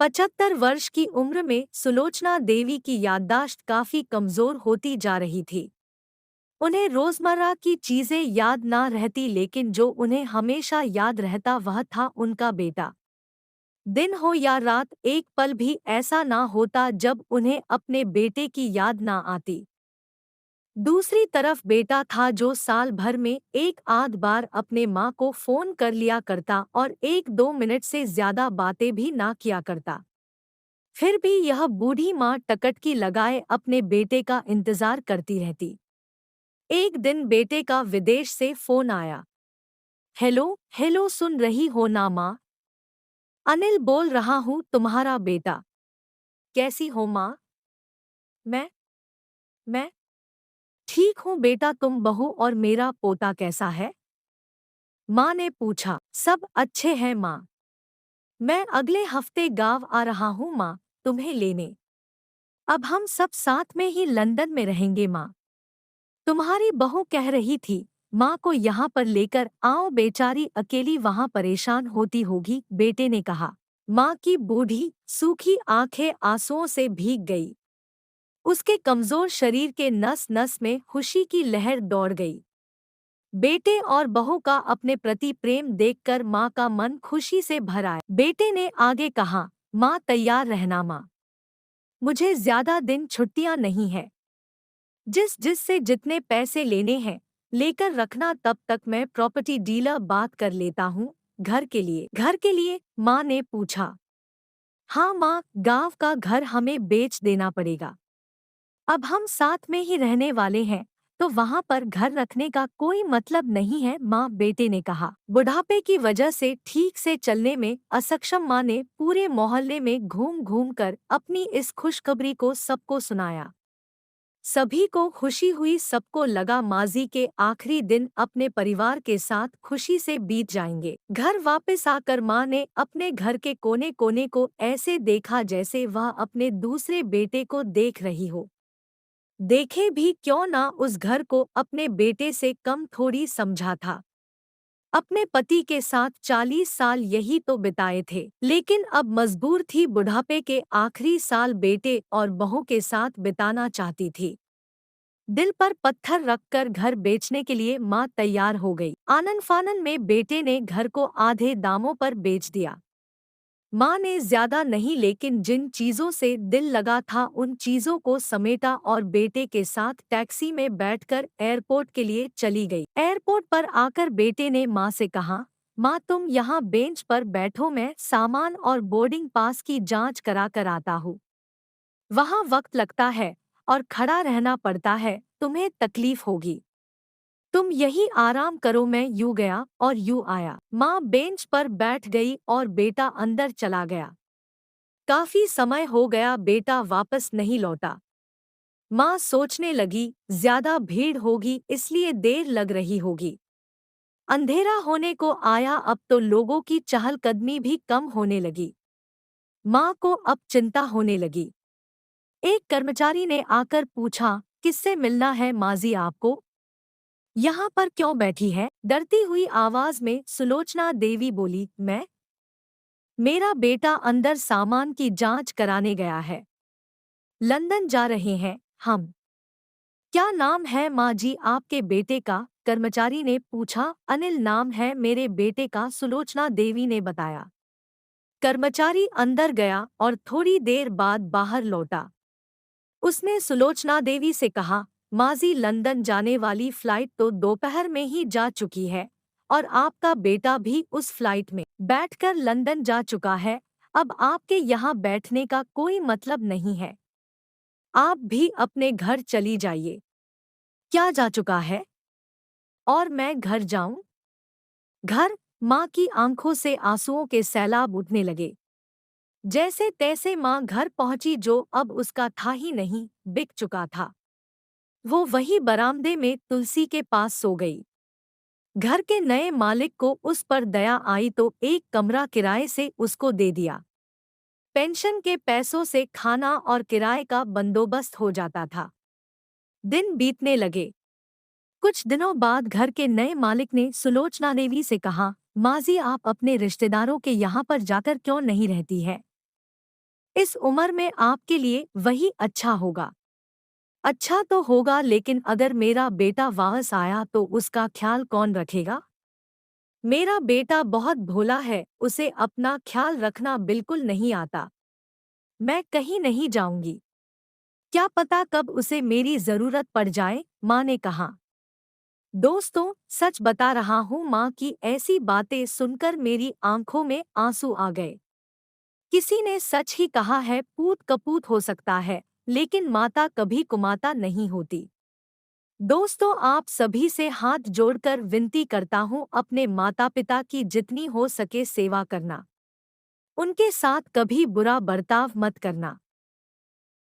75 वर्ष की उम्र में सुलोचना देवी की याददाश्त काफी कमजोर होती जा रही थी। उन्हें रोजमर्रा की चीजें याद ना रहती, लेकिन जो उन्हें हमेशा याद रहता वह था उनका बेटा। दिन हो या रात, एक पल भी ऐसा ना होता जब उन्हें अपने बेटे की याद ना आती। दूसरी तरफ बेटा था जो साल भर में एक आध बार अपने माँ को फोन कर लिया करता और 1-2 मिनट से ज्यादा बातें भी ना किया करता। फिर भी यह बूढ़ी माँ टकटकी लगाए अपने बेटे का इंतजार करती रहती। एक दिन बेटे का विदेश से फोन आया। हेलो हेलो, सुन रही हो ना माँ? अनिल बोल रहा हूँ, तुम्हारा बेटा। कैसी हो माँ? मैं मैं ठीक हूँ बेटा, तुम बहू और मेरा पोता कैसा है? माँ ने पूछा। सब अच्छे हैं माँ। मैं अगले हफ्ते गाँव आ रहा हूँ माँ, तुम्हें लेने। अब हम सब साथ में ही लंदन में रहेंगे माँ। तुम्हारी बहू कह रही थी माँ को यहाँ पर लेकर आओ, बेचारी अकेली वहाँ परेशान होती होगी, बेटे ने कहा। माँ की बूढ़ी सूखी आंखें आंसुओं से भीग गई। उसके कमजोर शरीर के नस नस में खुशी की लहर दौड़ गई। बेटे और बहू का अपने प्रति प्रेम देखकर माँ का मन खुशी से भर आया। बेटे ने आगे कहा, माँ तैयार रहना माँ, मुझे ज्यादा दिन छुट्टियाँ नहीं है। जिससे जितने पैसे लेने हैं लेकर रखना, तब तक मैं प्रॉपर्टी डीलर बात कर लेता हूँ। घर के लिए माँ ने पूछा। हाँ माँ, गांव का घर हमें बेच देना पड़ेगा। अब हम साथ में ही रहने वाले हैं, तो वहाँ पर घर रखने का कोई मतलब नहीं है माँ, बेटे ने कहा। बुढ़ापे की वजह से ठीक से चलने में असक्षम माँ ने पूरे मोहल्ले में घूम घूम कर अपनी इस खुशखबरी को सबको सुनाया। सभी को खुशी हुई, सबको लगा माजी के आखिरी दिन अपने परिवार के साथ खुशी से बीत जाएंगे। घर वापस आकर माँ ने अपने घर के कोने कोने को ऐसे देखा जैसे वह अपने दूसरे बेटे को देख रही हो। देखे भी क्यों ना, उस घर को अपने बेटे से कम थोड़ी समझा था। अपने पति के साथ 40 साल यही तो बिताए थे, लेकिन अब मजबूर थी बुढ़ापे के आखिरी साल बेटे और बहू के साथ बिताना चाहती थी। दिल पर पत्थर रखकर घर बेचने के लिए माँ तैयार हो गई। आनन फानन में बेटे ने घर को आधे दामों पर बेच दिया। माँ ने ज्यादा नहीं, लेकिन जिन चीजों से दिल लगा था उन चीजों को समेटा और बेटे के साथ टैक्सी में बैठकर एयरपोर्ट के लिए चली गई। एयरपोर्ट पर आकर बेटे ने माँ से कहा, माँ तुम यहाँ बेंच पर बैठो, मैं सामान और बोर्डिंग पास की जांच करा कर आता हूँ। वहाँ वक्त लगता है और खड़ा रहना पड़ता है, तुम्हें तकलीफ होगी। तुम यही आराम करो, मैं यूँ गया और यूँ आया। माँ बेंच पर बैठ गई और बेटा अंदर चला गया। काफी समय हो गया, बेटा वापस नहीं लौटा। माँ सोचने लगी, ज्यादा भीड़ होगी इसलिए देर लग रही होगी। अंधेरा होने को आया, अब तो लोगों की चहलकदमी भी कम होने लगी। माँ को अब चिंता होने लगी। एक कर्मचारी ने आकर पूछा, किससे मिलना है माजी आपको? यहाँ पर क्यों बैठी है? डरती हुई आवाज में सुलोचना देवी बोली, मैं? मेरा बेटा अंदर सामान की जांच कराने गया है। लंदन जा रहे हैं हम। क्या नाम है माँ जी आपके बेटे का? कर्मचारी ने पूछा। अनिल नाम है मेरे बेटे का, सुलोचना देवी ने बताया। कर्मचारी अंदर गया और थोड़ी देर बाद बाहर लौटा। उसने सुलोचना देवी से कहा, माजी लंदन जाने वाली फ्लाइट तो दोपहर में ही जा चुकी है और आपका बेटा भी उस फ्लाइट में बैठकर लंदन जा चुका है। अब आपके यहाँ बैठने का कोई मतलब नहीं है। आप भी अपने घर चली जाइए। क्या जा चुका है? और मैं घर जाऊं? घर? माँ की आंखों से आंसुओं के सैलाब उठने लगे। जैसे तैसे माँ घर पहुंची, जो अब उसका था ही नहीं, बिक चुका था। वो वही बरामदे में तुलसी के पास सो गई। घर के नए मालिक को उस पर दया आई तो एक कमरा किराए से उसको दे दिया। पेंशन के पैसों से खाना और किराए का बंदोबस्त हो जाता था। दिन बीतने लगे। कुछ दिनों बाद घर के नए मालिक ने सुलोचना देवी से कहा, माजी आप अपने रिश्तेदारों के यहाँ पर जाकर क्यों नहीं रहती है? इस उम्र में आपके लिए वही अच्छा होगा। अच्छा तो होगा, लेकिन अगर मेरा बेटा वापस आया तो उसका ख्याल कौन रखेगा? मेरा बेटा बहुत भोला है, उसे अपना ख्याल रखना बिल्कुल नहीं आता। मैं कहीं नहीं जाऊंगी। क्या पता कब उसे मेरी जरूरत पड़ जाए, माँ ने कहा। दोस्तों, सच बता रहा हूँ, माँ की ऐसी बातें सुनकर मेरी आंखों में आंसू आ गए। किसी ने सच ही कहा है, पूत कपूत हो सकता है, लेकिन माता कभी कुमाता नहीं होती। दोस्तों, आप सभी से हाथ जोड़कर विनती करता हूँ, अपने माता पिता की जितनी हो सके सेवा करना। उनके साथ कभी बुरा बर्ताव मत करना।